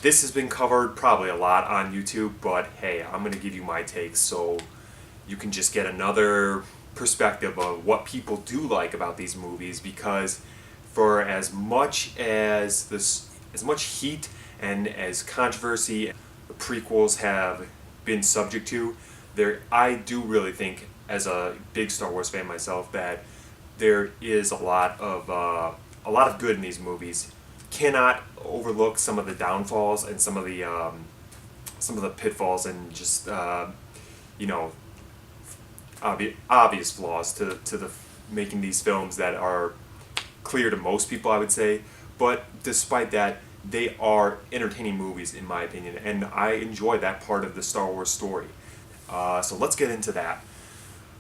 This has been covered probably a lot on YouTube, but hey, I'm going to give you my take so you can just get another perspective of what people do like about these movies, because for as much heat and as controversy the prequels have been subject to, I do really think, as a big Star Wars fan myself, that there is a lot of good in these movies. Cannot overlook some of the downfalls and some of the pitfalls and just you know obvious flaws to the making these films that are clear to most people, I would say. But despite that, they are entertaining movies in my opinion, and I enjoy that part of the Star Wars story. So let's get into that.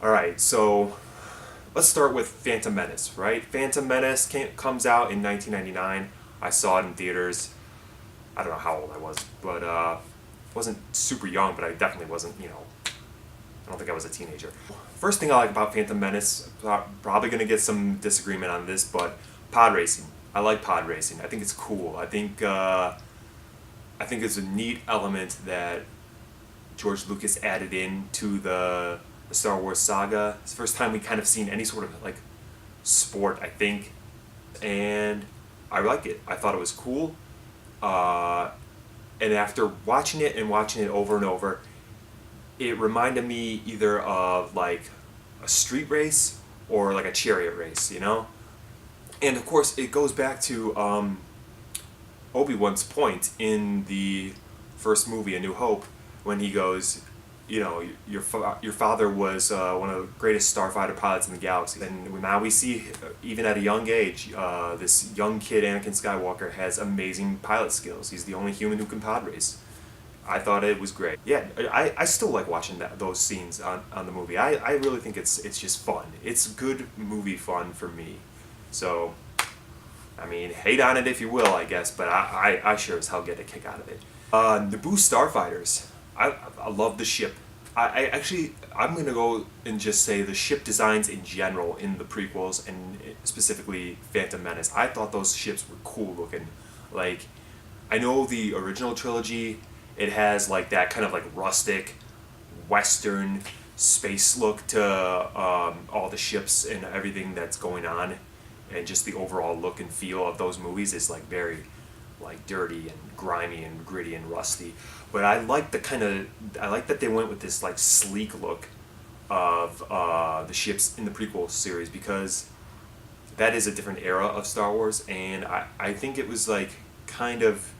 All right, so let's start with Phantom Menace. Right, Phantom Menace comes out in 1999. I saw it in theaters. I don't know how old I was, but wasn't super young, but I definitely wasn't, I don't think I was a teenager. First thing I like about Phantom Menace, probably going to get some disagreement on this, but pod racing. I like pod racing. I think it's cool. I think it's a neat element that George Lucas added in to the Star Wars saga. It's the first time we kind of seen any sort of like sport, I think, and I like it. I thought it was cool. And after watching it and watching it over and over, it reminded me either of like a street race or like a chariot race, And of course, it goes back to Obi-Wan's point in the first movie, A New Hope, when he goes, your father was one of the greatest starfighter pilots in the galaxy. And now we see, even at a young age, this young kid, Anakin Skywalker, has amazing pilot skills. He's the only human who can pod race. I thought it was great. Yeah, I still like watching those scenes on the movie. I really think it's just fun. It's good movie fun for me. So, I mean, hate on it if you will, I guess, but I sure as hell get a kick out of it. Naboo Starfighters. I love the ship. I'm going to go and just say the ship designs in general in the prequels, and specifically Phantom Menace. I thought those ships were cool looking. Like, I know the original trilogy, it has like that kind of like rustic, western space look to all the ships and everything that's going on, and just the overall look and feel of those movies is like very like dirty and grimy and gritty and rusty. But I like that they went with this like sleek look of the ships in the prequel series, because that is a different era of Star Wars, and I think it was like kind of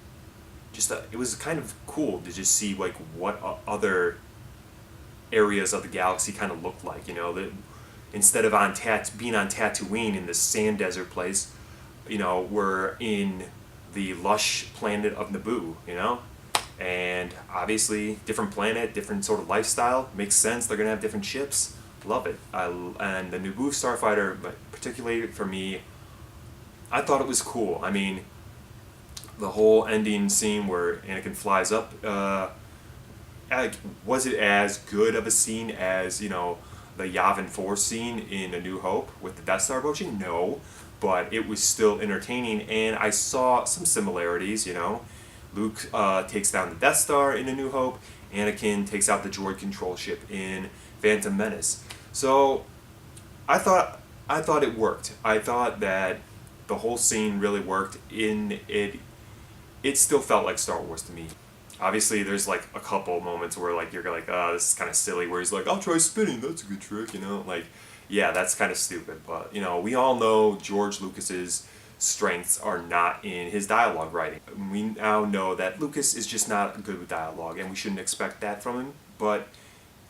it was kind of cool to just see like what other areas of the galaxy kind of looked like, that instead of being on Tatooine in this sand desert place, we're in the lush planet of Naboo, and obviously different planet, different sort of lifestyle, makes sense. They're gonna have different ships. Love it. And the Naboo Starfighter, but particularly for me, I thought it was cool. I mean, the whole ending scene where Anakin flies up, was it as good of a scene as the Yavin 4 scene in A New Hope with the Death Star approaching? No, but it was still entertaining, and I saw some similarities. Luke takes down the Death Star in A New Hope. Anakin takes out the droid control ship in Phantom Menace. So I thought it worked. I thought that the whole scene really worked. In it, it still felt like Star Wars to me. Obviously, there's like a couple moments where like you're like, oh, this is kind of silly. Where he's like, I'll try spinning. That's a good trick, Like, yeah, that's kind of stupid. But we all know George Lucas's strengths are not in his dialogue writing. We now know that Lucas is just not good with dialogue, and we shouldn't expect that from him. But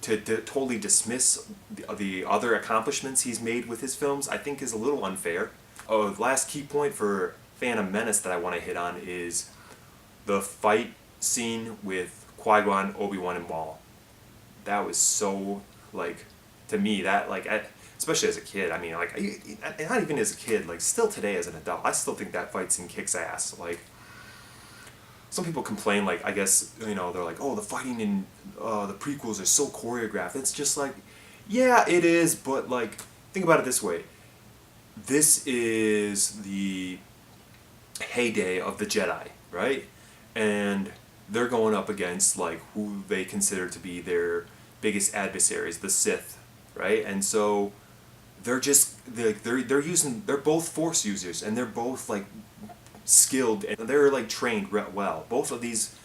to totally dismiss the other accomplishments he's made with his films, I think is a little unfair. Oh, the last key point for Phantom Menace that I want to hit on is the fight scene with Qui-Gon, Obi-Wan, and Maul. That was so, like, to me, that, like, especially as a kid, I mean, like, not even as a kid, like, still today as an adult, I still think that fight scene kicks ass. Like, some people complain, like, I guess, they're like, oh, the fighting in the prequels are so choreographed. It's just like, yeah, it is, but, like, think about it this way. This is the heyday of the Jedi, right? and they're going up against like who they consider to be their biggest adversaries, the Sith, right? And so they're using, they're both Force users, and they're both like skilled, and they're like trained well. Both of these,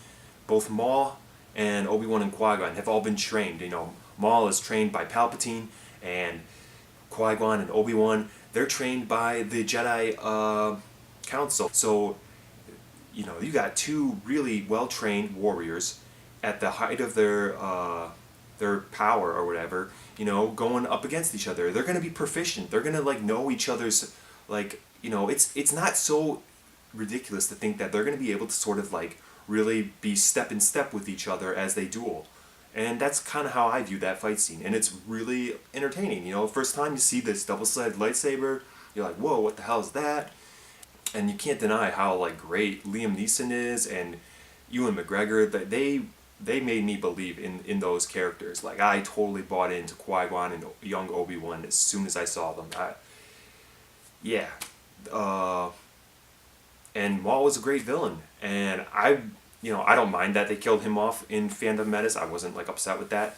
both Maul and Obi-Wan and Qui-Gon have all been trained. You know, Maul is trained by Palpatine, and Qui-Gon and Obi-Wan, they're trained by the Jedi Council. So, you know, you got two really well-trained warriors at the height of their power or whatever, you know, going up against each other. They're gonna be proficient. They're gonna like know each other's, like, you know, it's not so ridiculous to think that they're gonna be able to sort of like really be step in step with each other as they duel. And that's kind of how I view that fight scene, and it's really entertaining. You know, first time you see this double-sided lightsaber, you're like, whoa, what the hell is that? And you can't deny how like great Liam Neeson is, and Ewan McGregor. That they made me believe in those characters. Like I totally bought into Qui-Gon and young Obi-Wan as soon as I saw them. Yeah, and Maul was a great villain, and you know, I don't mind that they killed him off in Phantom Menace. I wasn't like upset with that.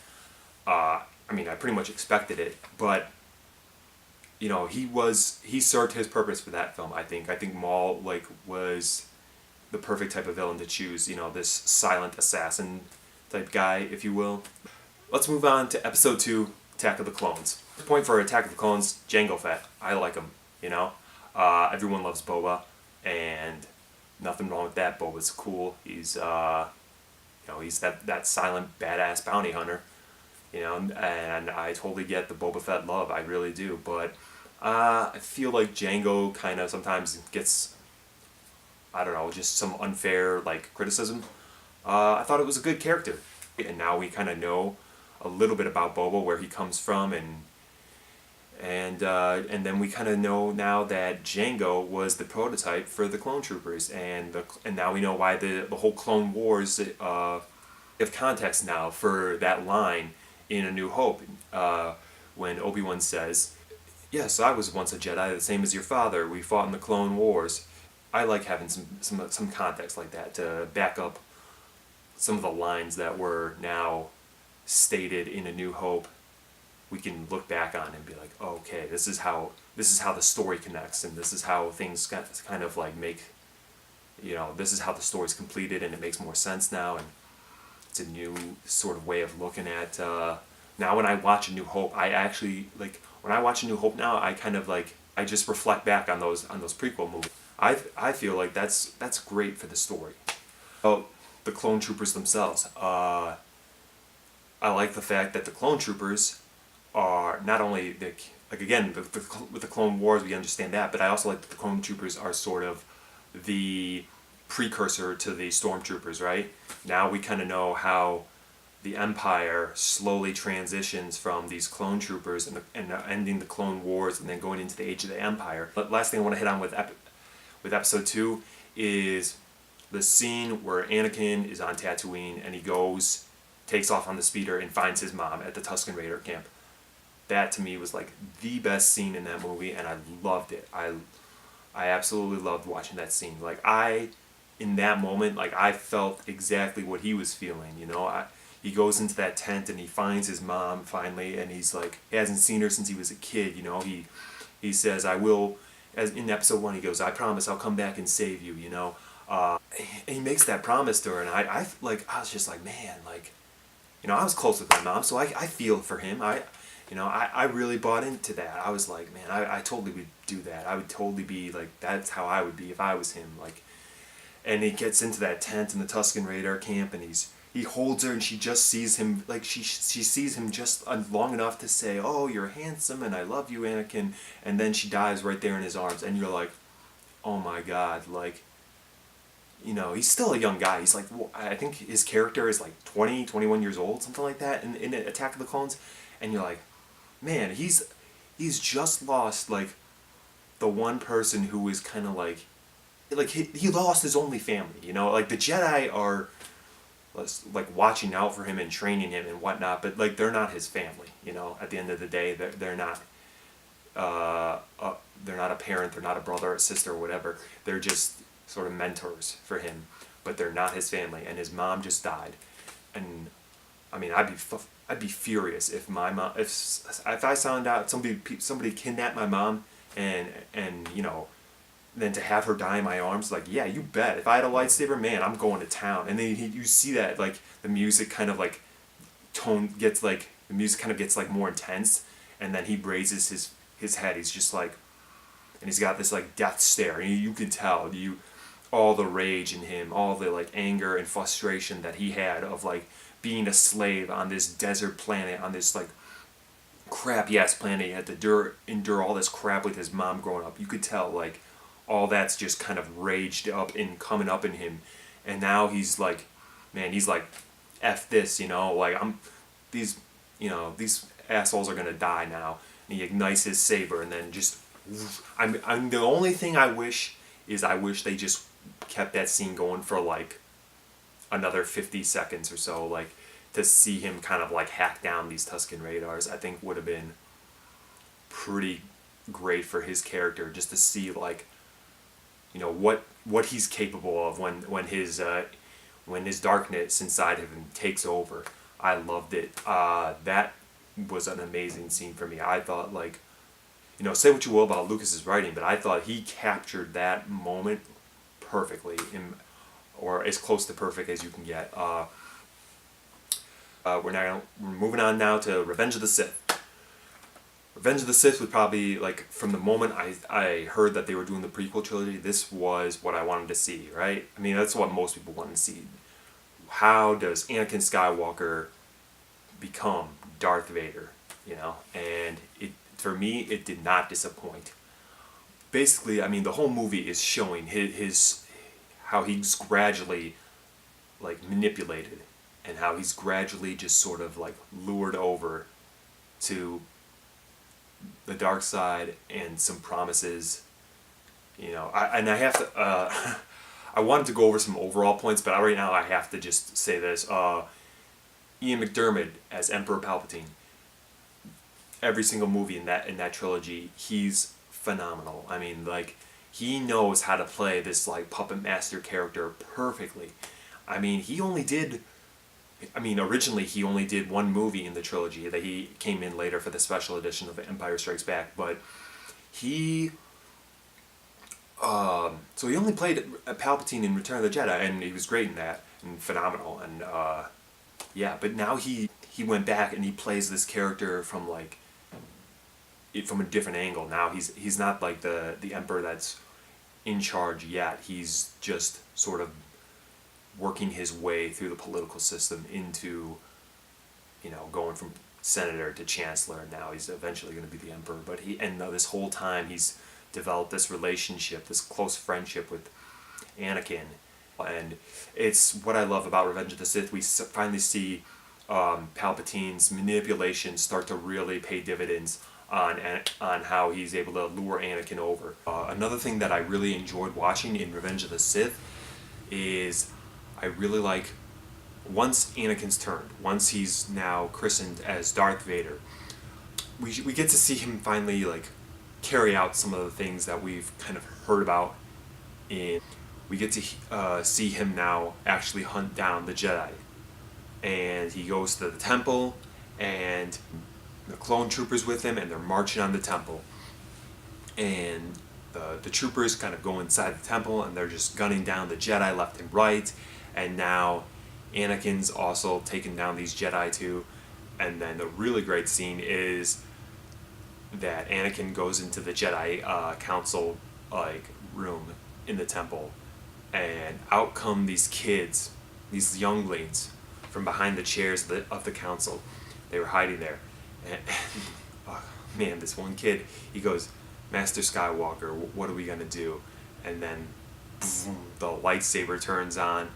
I mean, I pretty much expected it, but you know, he served his purpose for that film. I think Maul like was the perfect type of villain to choose. You know, this silent assassin type guy, if you will. Let's move on to Episode 2, Attack of the Clones. Point for Attack of the Clones, Jango Fett. I like him. You know, everyone loves Boba, and nothing wrong with that. Boba's cool. He's you know, he's that silent badass bounty hunter. You know, and I totally get the Boba Fett love. I really do. But I feel like Jango kind of sometimes gets, I don't know, just some unfair like criticism. I thought it was a good character, and now we kind of know a little bit about Boba, where he comes from, and then we kind of know now that Jango was the prototype for the clone troopers, and now we know why the whole Clone Wars give context now for that line in A New Hope, when Obi-Wan says, "Yes, I was once a Jedi, the same as your father. We fought in the Clone Wars." I like having some context like that to back up some of the lines that were now stated in A New Hope. We can look back on and be like, oh, okay, this is how the story connects, and this is how things kind of like make, you know, this is how the story's completed, and it makes more sense now, and it's a new sort of way of looking at. Now, when I watch A New Hope, I actually like when I watch A New Hope now, I kind of like I just reflect back on those prequel movies. I feel like that's great for the story. Oh, the clone troopers themselves. I like the fact that the clone troopers are not only like again with the Clone Wars we understand that, but I also like that the clone troopers are sort of the precursor to the stormtroopers, right? Now we kind of know how the Empire slowly transitions from these clone troopers and ending the Clone Wars and then going into the Age of the Empire. But last thing I want to hit on with Episode 2 is the scene where Anakin is on Tatooine and he takes off on the speeder and finds his mom at the Tusken Raider camp. That to me was like the best scene in that movie, and I loved it. I absolutely loved watching that scene. Like in that moment, like I felt exactly what he was feeling. You know, he goes into that tent and he finds his mom finally, and he's like, he hasn't seen her since he was a kid. You know, he says, "I will." As in Episode 1, he goes, "I promise I'll come back and save you." You know, and he makes that promise to her, and I was just like, man, like, you know, I was close with my mom, so I feel for him. I really bought into that. I was like, man, I totally would do that. I would totally be like, that's how I would be if I was him. Like, and he gets into that tent in the Tusken Raider camp, and he holds her, and she just sees him, like she sees him just long enough to say, "Oh, you're handsome, and I love you, Anakin," and then she dies right there in his arms, and you're like, oh my God, like, you know, he's still a young guy. He's like, I think his character is like 20, 21 years old, something like that, in Attack of the Clones, and you're like, man, he's just lost like the one person who is kind of like he lost his only family, you know, like the Jedi are like watching out for him and training him and whatnot, but like they're not his family, you know. At the end of the day, they're not a parent, they're not a brother or sister or whatever. They're just sort of mentors for him. but they're not his family, and his mom just died. And I mean, I'd be furious if my mom, if I found out somebody kidnapped my mom, and then to have her die in my arms, like, yeah, you bet. If I had a lightsaber, man, I'm going to town. And then you see that, like, the music kind of like the music kind of gets like more intense, and then he raises his head. He's just like, and he's got this like death stare, and you can tell all the rage in him, all the like anger and frustration that he had of like being a slave on this desert planet, on this like crappy ass planet. He had to endure all this crap with his mom growing up. You could tell like all that's just kind of raged up and coming up in him, and now he's like, man, he's like, F this, like these these assholes are gonna die now. And he ignites his saber, and then just, I'm the only thing I wish they just kept that scene going for like another 50 seconds or so, like to see him kind of like hack down these Tusken Raiders. I think would have been pretty great for his character, just to see like, what he's capable of when his darkness inside of him takes over. I loved it. That was an amazing scene for me. I thought, like, say what you will about Lucas's writing, but I thought he captured that moment perfectly, or as close to perfect as you can get. We're moving on now to Revenge of the Sith. Revenge of the Sith was probably, like, from the moment I heard that they were doing the prequel trilogy, this was what I wanted to see, right? I mean, that's what most people want to see. How does Anakin Skywalker become Darth Vader, And for me, it did not disappoint. Basically, I mean, the whole movie is showing his how he's gradually, like, manipulated, and how he's gradually just sort of, like, lured over to the dark side, and some promises, I have to, I wanted to go over some overall points, but right now I have to just say this. Ian McDiarmid as Emperor Palpatine. Every single movie in that trilogy, he's phenomenal. I mean, like, he knows how to play this like puppet master character perfectly. I mean, originally he only did one movie in the trilogy that he came in later for the special edition of Empire Strikes Back, but so he only played Palpatine in Return of the Jedi, and he was great in that, and phenomenal, and yeah, but now he went back and he plays this character from a different angle. Now he's not like the Emperor that's in charge yet. He's just sort of working his way through the political system into, going from senator to chancellor, and now he's eventually going to be the Emperor. But this whole time he's developed this relationship, this close friendship with Anakin, and it's what I love about Revenge of the Sith. We finally see Palpatine's manipulation start to really pay dividends on how he's able to lure Anakin over. Another thing that I really enjoyed watching in Revenge of the Sith is I really like, once Anakin's turned, once he's now christened as Darth Vader, we get to see him finally like carry out some of the things that we've kind of heard about we get to see him now actually hunt down the Jedi. And he goes to the temple, and the clone troopers with him, and they're marching on the temple. And the troopers kind of go inside the temple, and they're just gunning down the Jedi left and right. And now Anakin's also taking down these Jedi too. And then the really great scene is that Anakin goes into the Jedi council room in the temple, and out come these kids, these younglings, from behind the chairs of the council. They were hiding there, and oh, man, this one kid, he goes, "Master Skywalker, what are we gonna do?" And then boom, the lightsaber turns on,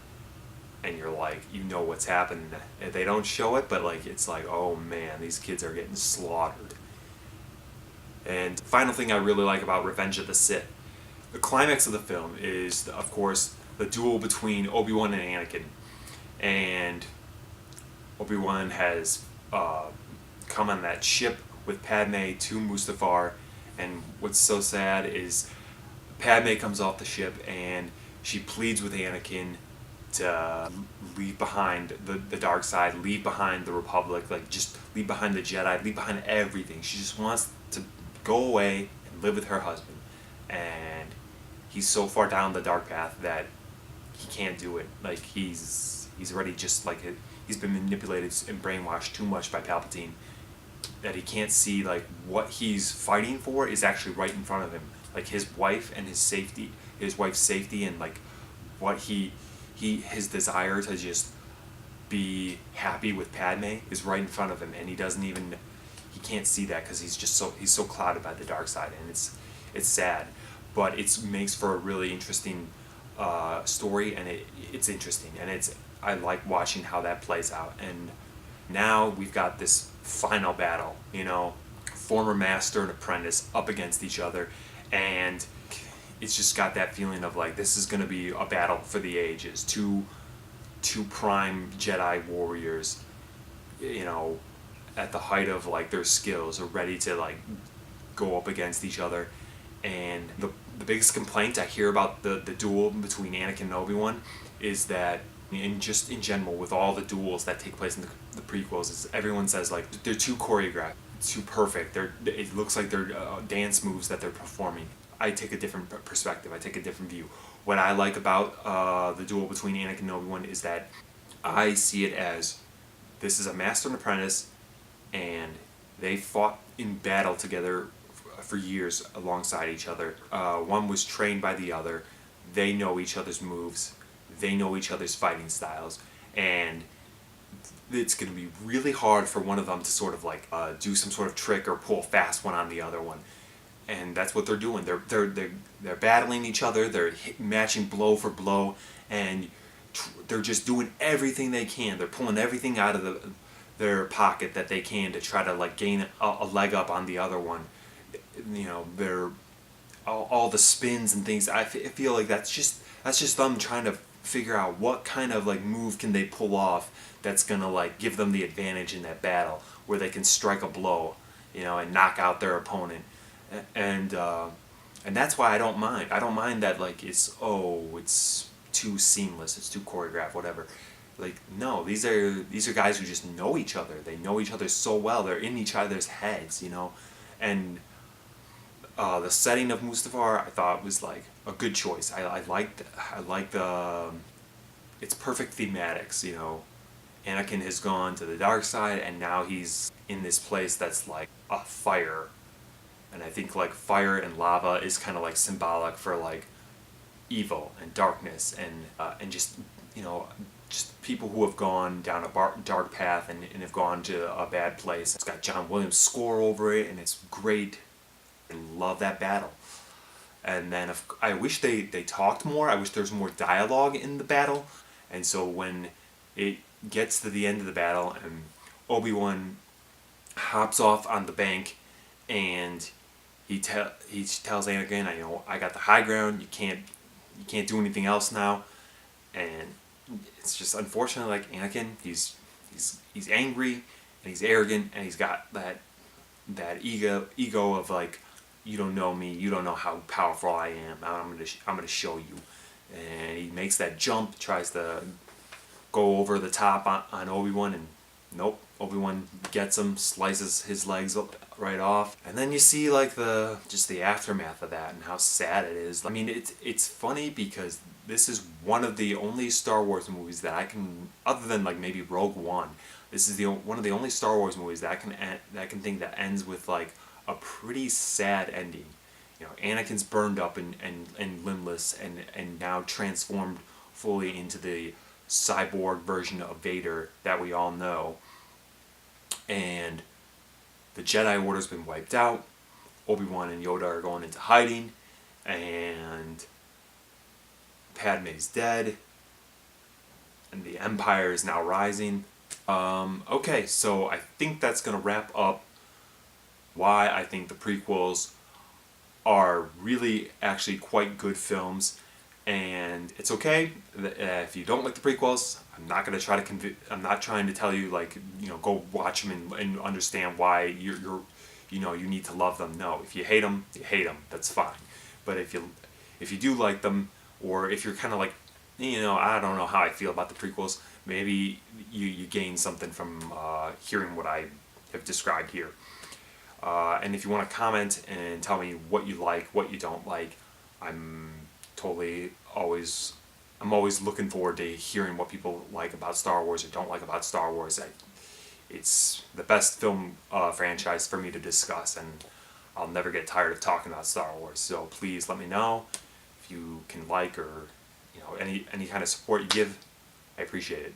and you're like, what's happening. And they don't show it, but like, it's like, oh man, these kids are getting slaughtered. And final thing I really like about Revenge of the Sith, the climax of the film is, of course, the duel between Obi-Wan and Anakin. And Obi-Wan has come on that ship with Padme to Mustafar, and what's so sad is Padme comes off the ship and she pleads with Anakin to leave behind the dark side, leave behind the Republic, like just leave behind the Jedi, leave behind everything. She just wants to go away and live with her husband. And he's so far down the dark path that he can't do it. Like he's already just like he's been manipulated and brainwashed too much by Palpatine that he can't see like what he's fighting for is actually right in front of him. Like his wife and his wife's safety, and like what his desire to just be happy with Padme is right in front of him, and he can't see that because he's so clouded by the dark side, and it's sad, but it makes for a really interesting story, and it's interesting, and I like watching how that plays out. And now we've got this final battle, former master and apprentice up against each other, and it's just got that feeling of like this is going to be a battle for the ages. Two prime Jedi warriors, at the height of like their skills, are ready to like go up against each other. And the biggest complaint I hear about the duel between Anakin and Obi-Wan is that in general with all the duels that take place in the prequels, is everyone says like they're too choreographed, too perfect. It looks like they're dance moves that they're performing. I take a different perspective. I take a different view. What I like about the duel between Anakin and Obi-Wan is that I see it as this is a master and apprentice, and they fought in battle together for years alongside each other. One was trained by the other. They know each other's moves. They know each other's fighting styles, and it's going to be really hard for one of them to sort of like do some sort of trick or pull fast one on the other one. And that's what they're doing. They're battling each other. They're matching blow for blow, and they're just doing everything they can. They're pulling everything out of their pocket that they can to try to like gain a leg up on the other one. They're all the spins and things. I feel like that's just them trying to figure out what kind of like move can they pull off that's gonna like give them the advantage in that battle, where they can strike a blow, and knock out their opponent. And that's why I don't mind. I don't mind that like it's too seamless, it's too choreographed, whatever. Like no, these are guys who just know each other. They know each other so well. They're in each other's heads, And the setting of Mustafar I thought was like a good choice. I liked the it's perfect thematics. Anakin has gone to the dark side, and now he's in this place that's like a fire. And I think like fire and lava is kind of like symbolic for like evil and darkness, and just just people who have gone down a dark path and have gone to a bad place. It's got John Williams' score over it, and it's great. I love that battle. And then I wish they talked more. I wish there was more dialogue in the battle. And so when it gets to the end of the battle and Obi-Wan hops off on the bank, and he tells Anakin, I got the high ground. You can't do anything else now. And it's just unfortunate. Like Anakin, he's angry and he's arrogant, and he's got that ego of like, you don't know me, you don't know how powerful I am. I'm gonna show you. And he makes that jump, tries to go over the top on Obi-Wan, and nope. Obi-Wan gets him, slices his legs right off, and then you see like the aftermath of that and how sad it is. I mean, it's funny because this is one of the only Star Wars movies that I can, other than like maybe Rogue One, this is one of the only Star Wars movies that I can think that ends with like a pretty sad ending. Anakin's burned up and limbless and now transformed fully into the cyborg version of Vader that we all know. And the Jedi Order's been wiped out. Obi-Wan and Yoda are going into hiding, and Padme's dead, and the Empire is now rising. Okay, so I think that's going to wrap up why I think the prequels are really actually quite good films. And it's okay if you don't like the prequels. I'm not gonna try to I'm not trying to tell you like go watch them and understand why you need to love them. No, if you hate them, you hate them. That's fine. But if you do like them, or if you're kind of like I don't know how I feel about the prequels. Maybe you gain something from hearing what I have described here. And if you want to comment and tell me what you like, what you don't like, I'm totally always I'm always looking forward to hearing what people like about Star Wars or don't like about Star Wars. It's the best film franchise for me to discuss, and I'll never get tired of talking about Star Wars. So please let me know if you can like or any kind of support you give. I appreciate it.